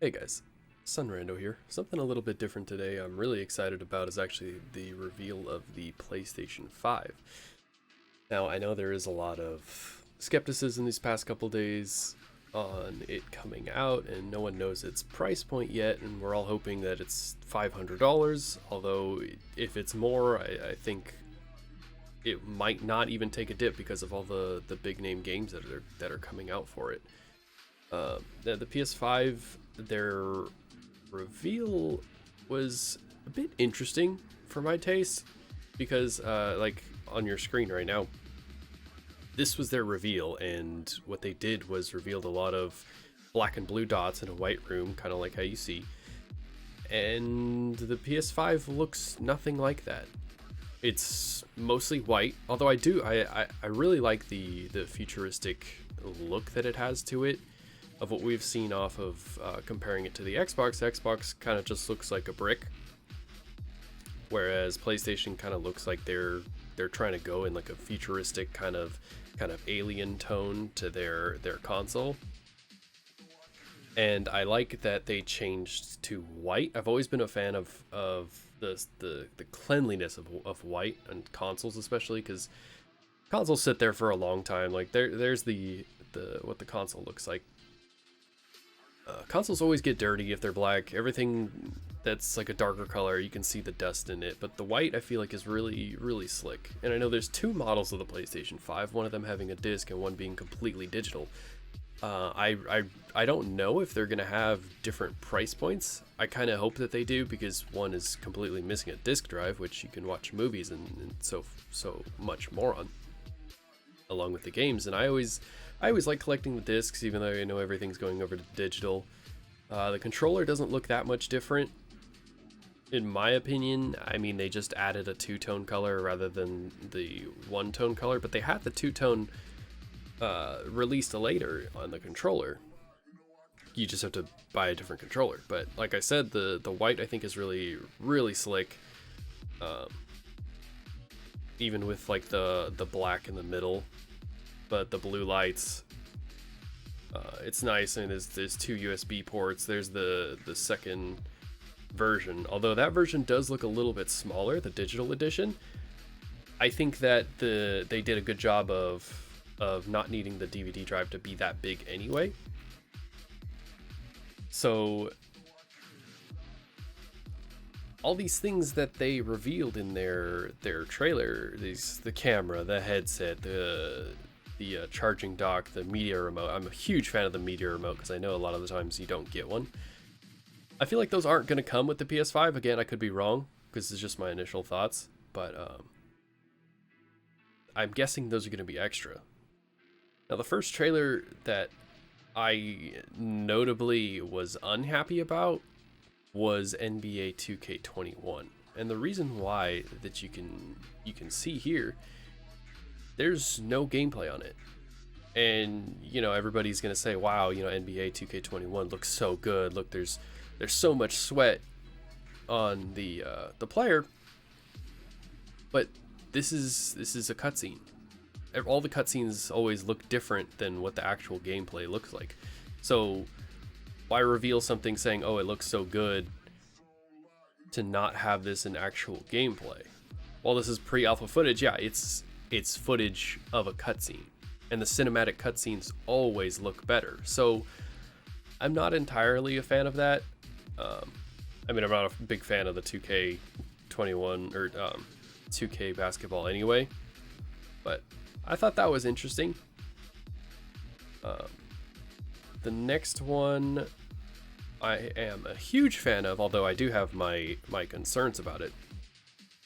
Hey guys, Sunrando here. Something a little bit different today I'm really excited about is actually the reveal of the PlayStation 5. Now, I know there is a lot of skepticism these past couple days on it coming out, and no one knows its price point yet, and we're all hoping that it's $500, although if it's more, I think it might not even take a dip because of all the big name games that are coming out for it. The PS5, their reveal was a bit interesting for my taste because, like on your screen right now, this was their reveal, and what they did was revealed a lot of black and blue dots in a white room, kind of like how you see. And the PS5 looks nothing like that. It's mostly white, although I really like the futuristic look that it has to it. Of what we've seen off of comparing it to the Xbox kind of just looks like a brick, whereas PlayStation kind of looks like they're trying to go in like a futuristic kind of alien tone to their console. And I like that they changed to white. I've always been a fan of the cleanliness of white and consoles, especially because consoles sit there for a long time. Like there's the what the console looks like. Consoles always get dirty if they're black. Everything that's like a darker color, you can see the dust in it. But the white, I feel like, is really, really slick. And I know there's two models of the PlayStation 5, one of them having a disc and one being completely digital. I don't know if they're going to have different price points. I kind of hope that they do, because one is completely missing a disc drive, which you can watch movies and so much more on, along with the games. And I always like collecting the discs, even though I know everything's going over to digital. The controller doesn't look that much different, in my opinion. I mean, they just added a two-tone color rather than the one-tone color, but they had the two-tone released later on the controller. You just have to buy a different controller. But like I said, the white, I think, is really, really slick. Even with like the black in the middle. But the blue lights, it's nice, and there's two USB ports. There's the second version, although that version does look a little bit smaller, the digital edition. I think that they did a good job of not needing the DVD drive to be that big anyway. So all these things that they revealed in their trailer, the camera, the headset, the charging dock, the media remote. I'm a huge fan of the media remote because I know a lot of the times you don't get one. I feel like those aren't going to come with the PS5. Again, I could be wrong because it's just my initial thoughts, but I'm guessing those are going to be extra. Now, the first trailer that I notably was unhappy about was NBA 2K21, and the reason why that you can see here, there's no gameplay on it. And everybody's gonna say, wow, NBA 2K21 looks so good, look, there's so much sweat on the player. But this is a cutscene. All the cutscenes always look different than what the actual gameplay looks like. So why reveal something saying, oh, it looks so good, to not have this in actual gameplay? While this is pre-alpha footage, yeah, it's footage of a cutscene, and the cinematic cutscenes always look better. So I'm not entirely a fan of that. I mean, I'm not a big fan of the 2K21 or 2K basketball anyway, but I thought that was interesting. The next one I am a huge fan of, although I do have my concerns about it,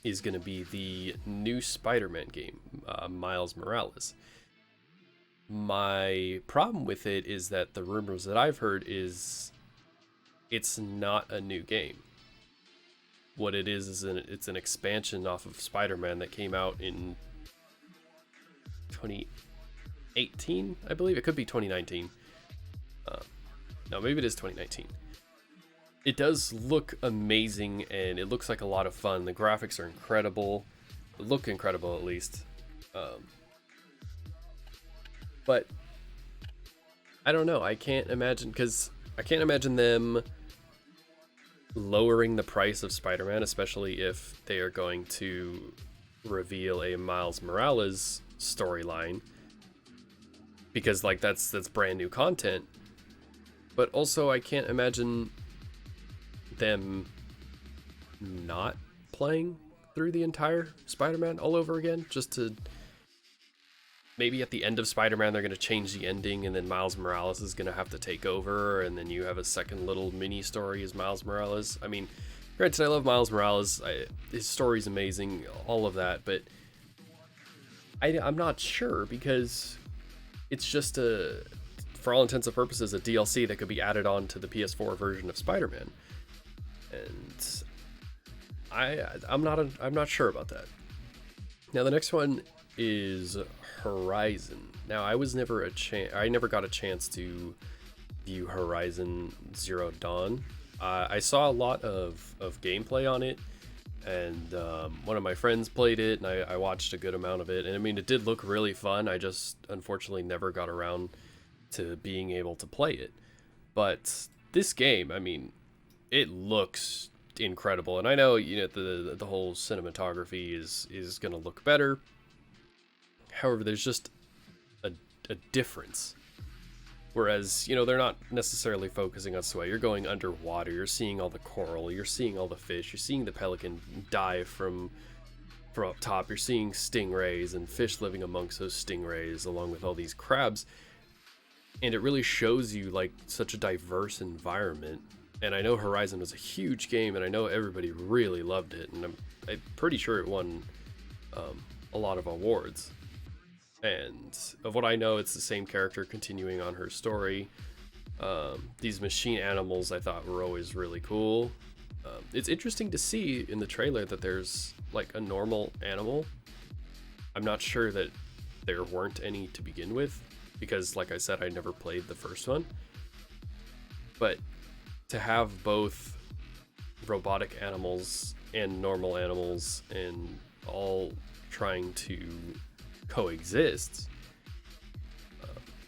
is going to be the new Spider-Man game, Miles Morales. My problem with it is that the rumors that I've heard is it's not a new game. What it is it's an expansion off of Spider-Man that came out in 2018, I believe. It could be 2019. No, maybe it is 2019. It does look amazing, and it looks like a lot of fun. The graphics are incredible. Look incredible, at least. But I don't know. I can't imagine, because I can't imagine them lowering the price of Spider-Man, especially if they are going to reveal a Miles Morales storyline, because like that's brand new content. But also I can't imagine them not playing through the entire Spider-Man all over again, just to maybe at the end of Spider-Man they're going to change the ending and then Miles Morales is going to have to take over, and then you have a second little mini story as Miles Morales. I mean, granted, I love Miles Morales, his story's amazing, all of that, but I'm not sure, because it's just for all intents and purposes, a DLC that could be added on to the PS4 version of Spider-Man. And I'm not sure about that. Now the next one is Horizon. Now I never got a chance to view Horizon Zero Dawn. I saw a lot of gameplay on it, and one of my friends played it, and I watched a good amount of it, and I mean, it did look really fun. I just unfortunately never got around to being able to play it. But this game, I mean, it looks incredible, and I know, you know, the whole cinematography is gonna look better. However, there's just a difference. Whereas, you know, they're not necessarily focusing on sway. You're going underwater, you're seeing all the coral, you're seeing all the fish, you're seeing the pelican dive from up top, you're seeing stingrays and fish living amongst those stingrays along with all these crabs. And it really shows you like such a diverse environment. And I know Horizon was a huge game, and I know everybody really loved it, and I'm pretty sure it won a lot of awards. And of what I know, it's the same character continuing on her story. These machine animals I thought were always really cool. It's interesting to see in the trailer that there's like a normal animal. I'm not sure that there weren't any to begin with, because like I said, I never played the first one. But to have both robotic animals and normal animals and all trying to coexist,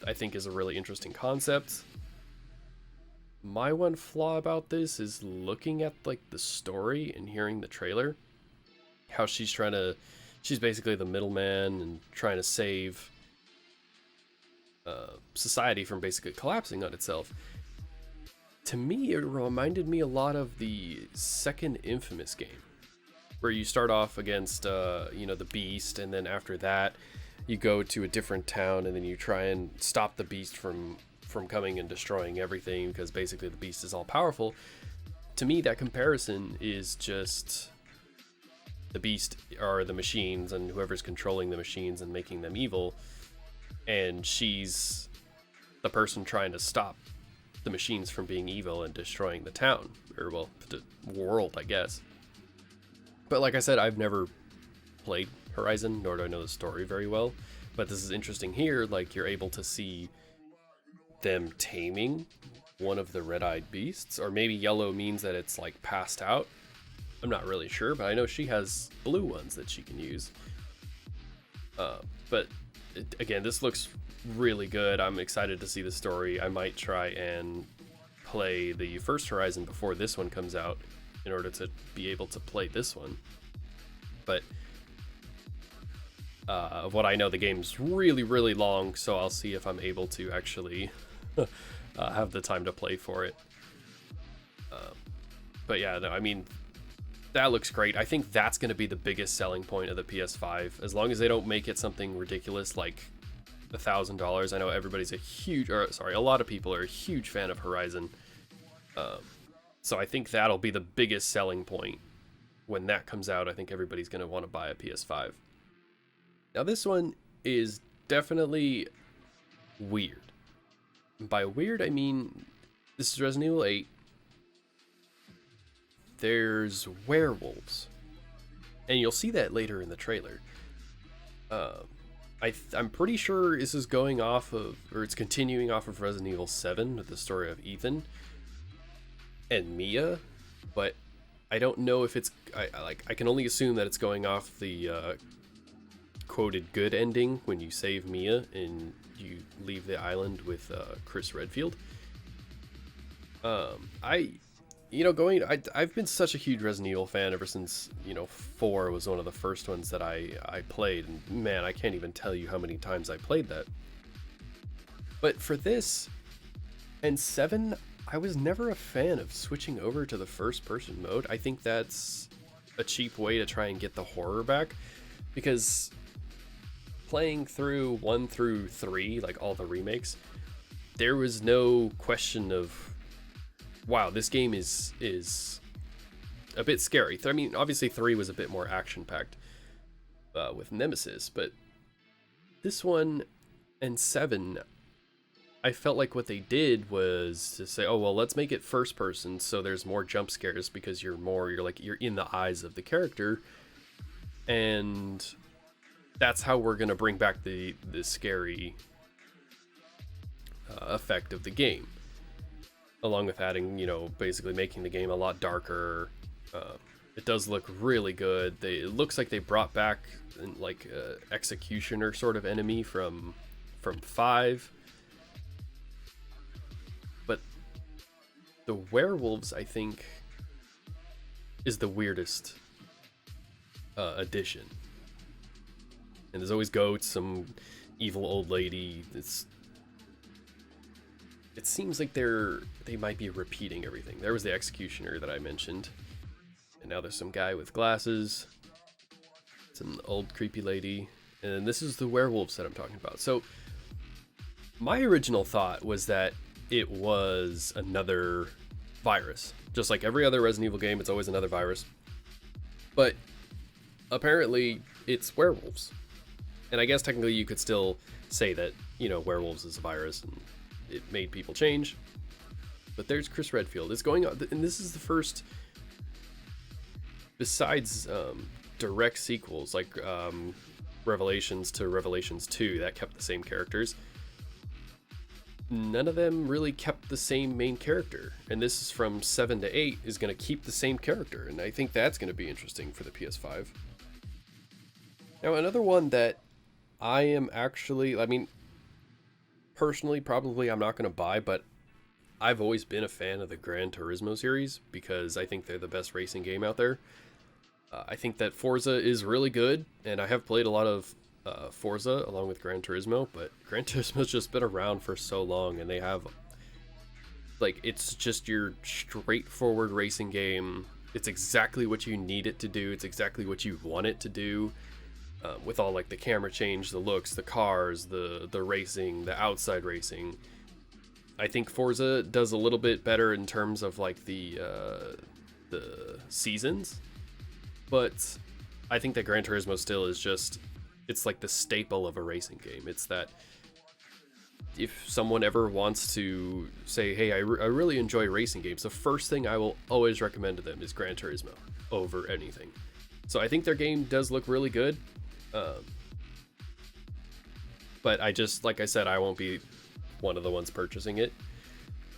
I think is a really interesting concept. My one flaw about this is looking at like the story and hearing the trailer, how she's basically the middleman and trying to save society from basically collapsing on itself. To me, it reminded me a lot of the second Infamous game, where you start off against you know, the Beast, and then after that you go to a different town and then you try and stop the Beast from coming and destroying everything, because basically the Beast is all powerful. To me, that comparison is just the Beast are the machines and whoever's controlling the machines and making them evil, and she's the person trying to stop the machines from being evil and destroying the town, or well, the world, I guess. But like I said, I've never played Horizon, nor do I know the story very well, but this is interesting here. Like, you're able to see them taming one of the red-eyed beasts, or maybe yellow means that it's like passed out. I'm not really sure, but I know she has blue ones that she can use. But again, this looks really good. I'm excited to see the story. I might try and play the first Horizon before this one comes out in order to be able to play this one. But of what I know, the game's really, really long, so I'll see if I'm able to actually have the time to play for it. But yeah, no, I mean, that looks great. I think that's going to be the biggest selling point of the PS5, as long as they don't make it something ridiculous like $1,000. I know everybody's a lot of people are a huge fan of Horizon. So I think that'll be the biggest selling point when that comes out. I think everybody's going to want to buy a PS5. Now this one is definitely weird. And by weird, I mean, this is Resident Evil 8. There's werewolves. And you'll see that later in the trailer. I'm pretty sure this is going off of, or it's continuing off of Resident Evil 7 with the story of Ethan and Mia, but I don't know if it's, I can only assume that it's going off the quoted good ending when you save Mia and you leave the island with Chris Redfield. I, I've been such a huge Resident Evil fan ever since, 4 was one of the first ones that I played. And man, I can't even tell you how many times I played that. But for this and 7, I was never a fan of switching over to the first person mode. I think that's a cheap way to try and get the horror back, because playing through 1 through 3, like all the remakes, there was no question of, wow, this game is a bit scary. I mean, obviously 3 was a bit more action-packed with Nemesis, but this one and 7, I felt like what they did was to say, oh, well, let's make it first person so there's more jump scares, because you're in the eyes of the character, and that's how we're going to bring back the scary effect of the game, along with adding, basically making the game a lot darker. It does look really good. It looks like they brought back like executioner sort of enemy from 5. But the werewolves, I think, is the weirdest addition. And there's always goats, some evil old lady. It seems like they might be repeating everything. There was the executioner that I mentioned, and now there's some guy with glasses. It's an old creepy lady, and this is the werewolves that I'm talking about. So my original thought was that it was another virus. Just like every other Resident Evil game, it's always another virus. But apparently it's werewolves. And I guess technically you could still say that, werewolves is a virus and it made people change. But there's Chris Redfield. It's going on, and this is the first, besides direct sequels like Revelations to Revelations 2 that kept the same characters, none of them really kept the same main character. And this is from 7 to 8 is going to keep the same character, and I think that's going to be interesting for the PS5. Now, another one that I am actually, personally, probably I'm not going to buy, but I've always been a fan of the Gran Turismo series because I think they're the best racing game out there. I think that Forza is really good, and I have played a lot of Forza along with Gran Turismo, but Gran Turismo's just been around for so long, and they have, it's just your straightforward racing game. It's exactly what you need it to do. It's exactly what you want it to do. With all the camera change, the looks, the cars, the racing, the outside racing. I think Forza does a little bit better in terms of the seasons, but I think that Gran Turismo still is just, it's like the staple of a racing game. It's that if someone ever wants to say, hey, I really enjoy racing games, the first thing I will always recommend to them is Gran Turismo over anything. So I think their game does look really good. But I just, like I said, I won't be one of the ones purchasing it.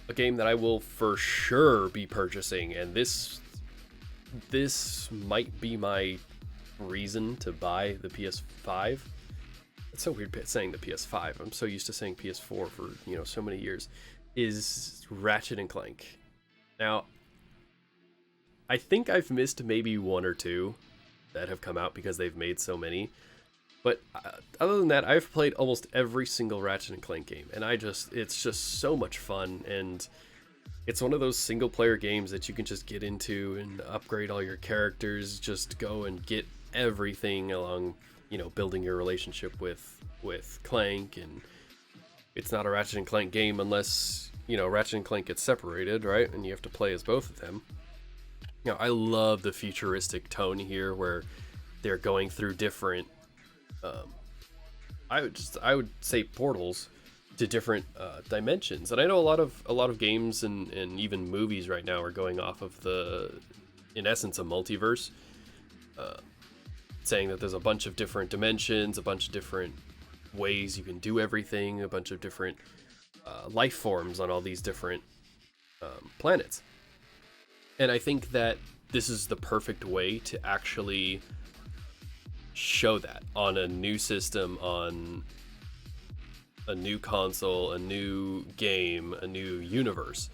A game that I will for sure be purchasing, and this might be my reason to buy the PS5. It's so weird saying the PS5. I'm so used to saying PS4 for, so many years. Is Ratchet and Clank. Now, I think I've missed maybe 1 or 2 that have come out because they've made so many. But other than that, I've played almost every single Ratchet and Clank game, and it's just so much fun, and it's one of those single player games that you can just get into and upgrade all your characters, just go and get everything along, building your relationship with Clank. And it's not a Ratchet and Clank game unless, Ratchet and Clank gets separated, right? And you have to play as both of them. I love the futuristic tone here where they're going through different I would say portals to different dimensions. And I know a lot of games and even movies right now are going off of in essence, a multiverse, saying that there's a bunch of different dimensions, a bunch of different ways you can do everything, a bunch of different life forms on all these different planets. And I think that this is the perfect way to actually show that on a new system, on a new console, a new game, a new universe.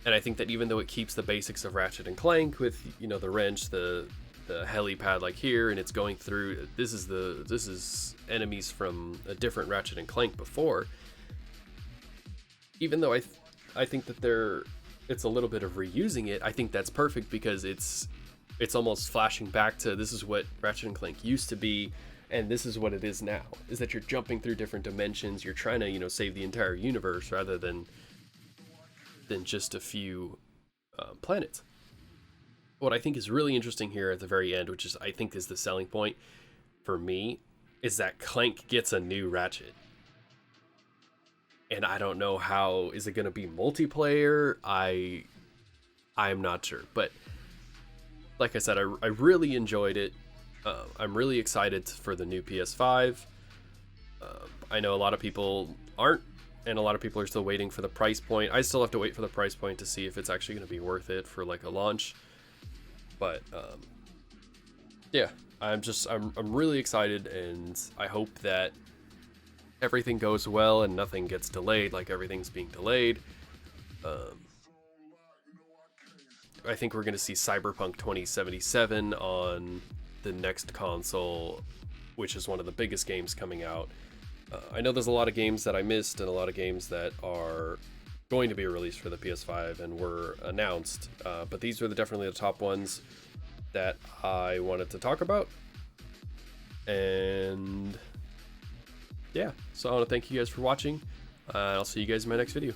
And I think that even though it keeps the basics of Ratchet and Clank with, you know, the wrench, the helipad like here, and it's going through, this is enemies from a different Ratchet and Clank before. Even though I think that it's a little bit of reusing it, I think that's perfect because it's almost flashing back to this is what Ratchet and Clank used to be, and this is what it is now. Is that you're jumping through different dimensions, you're trying to, you know, save the entire universe rather than just a few planets. What I think is really interesting here at the very end, which is I think is the selling point for me, is that Clank gets a new Ratchet. And I don't know how, is it going to be multiplayer? I'm not sure. But like I said, I really enjoyed it. I'm really excited for the new PS5. I know a lot of people aren't, and a lot of people are still waiting for the price point. I still have to wait for the price point to see if it's actually going to be worth it for like a launch. But yeah, I'm really excited, and I hope that everything goes well and nothing gets delayed like everything's being delayed. I think we're going to see Cyberpunk 2077 on the next console, which is one of the biggest games coming out. I know there's a lot of games that I missed and a lot of games that are going to be released for the PS5 and were announced, but these were definitely the top ones that I wanted to talk about. And yeah, so I want to thank you guys for watching. I'll see you guys in my next video.